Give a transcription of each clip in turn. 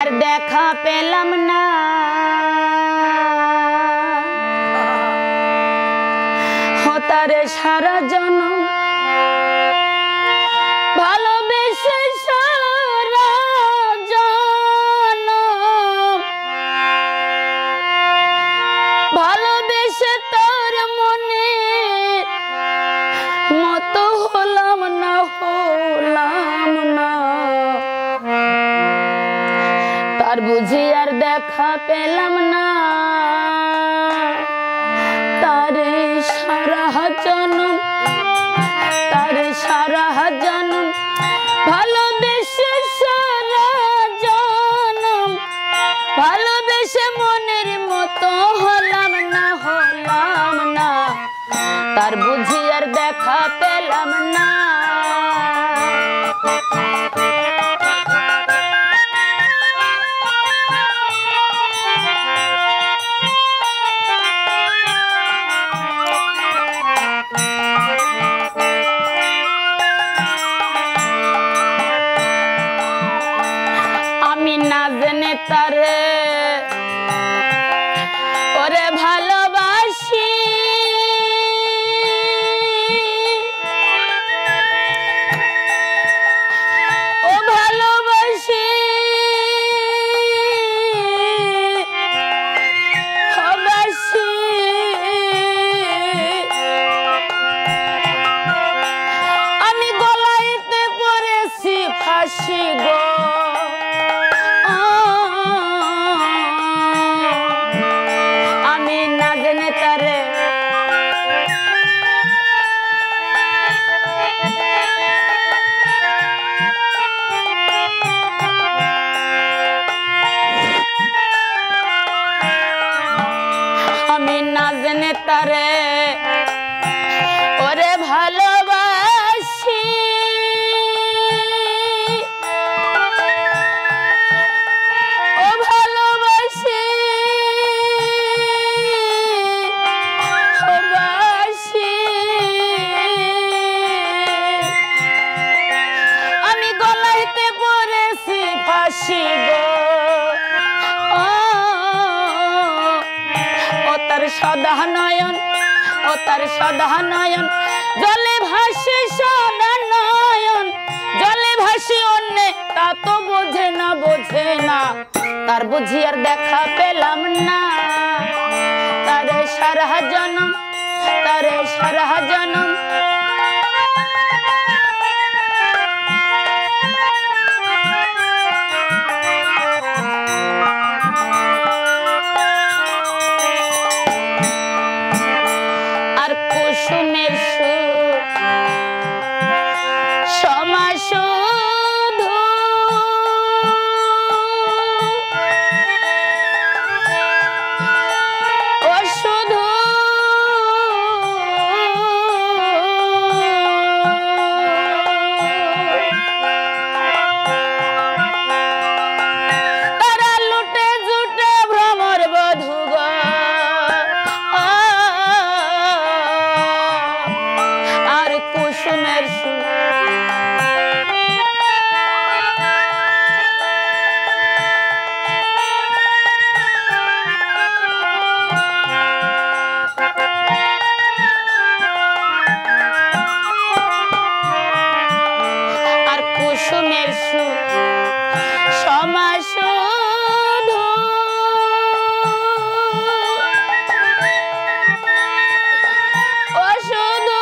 আর দেখা পেলাম না হতারে সারা জনম ভালোবেসে সারা জনম ভালোবেসে তার মনে মতো হলাম না তার বুঝি আর দেখা পেলাম না তারে সারা জনম ভালোবেসে সারা জনম ভালোবেসে মনের মতো হলাম না তার বুঝি আর দেখা পেলাম না তারে ওরে ভালোবাসি ও ভালোবাসি আমি গলাইতে পড়েছি ফাঁসি গো তারে ওরে ভালোবাসি ও ভালোবাসি আমি গলাইতে পড়েছি ফাঁসি গো সদা নয়ন ও তার সদা নয়ন জলে ভাসে সদা নয়ন জলে ভাসে অন্য তা তো বোঝে না তার বুঝি আর দেখা পেলাম না তারে সারা জনম কুসুমের সুর সমাশুধু ও শুধু তারা লুটে জুটে ভ্রমর বধূ গো কুসুমের আর কুসুমের সমাশুধু ও শুধু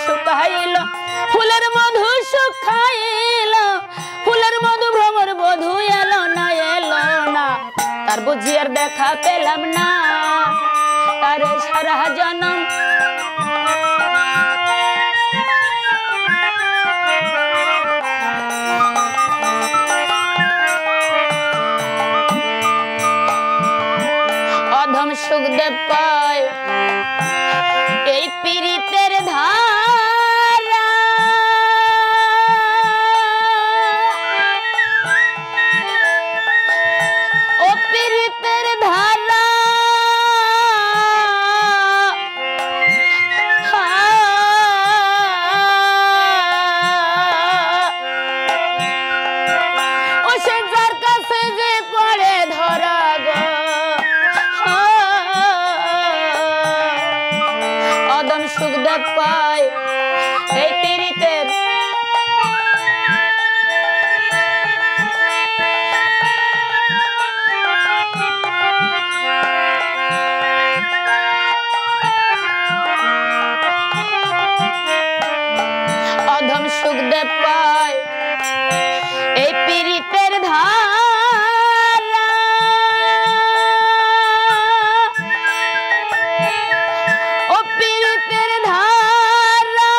শুকাইল ফুলের মধু শুকাইল ফুলের মধু ভ্রমর বধূ এলো না তার বুঝি আর দেখা পেলাম না তারে সারা জনম অধম সুখদেব কয় এই পীড়িতের ধারা সুখদেব পায় এই পীড়িতের অধম সুখদেব পায় এই পীড়িতের ধারা ও পীড়িতের ধারা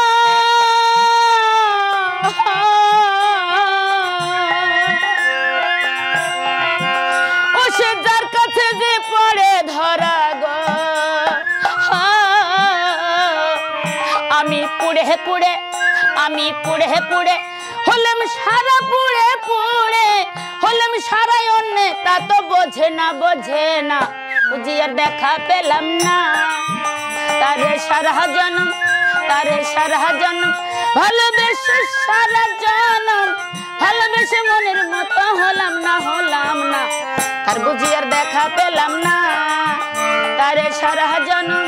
ও সে যার কাছে যে পড়ে ধরা গো আমি পুড়ে পুড়ে আমি পুড়ে পুড়ে হলাম সারা পুড়ে পুড়ে হলাম সারাই অন্য তা তো বোঝে না বুঝিয়ার দেখা পেলাম না তারে সারা জনম ভালোবেসে সারা জনম ভালোবেসে মনের মতো হলাম না তার বুঝিয়ার দেখা পেলাম না তারে সারা জনম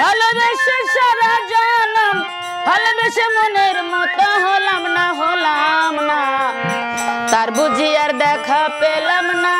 ভালোবেসে সারা জনম ভালোবেসে মনের মতো হলাম না তার বুঝিয়ার দেখা পেলাম না।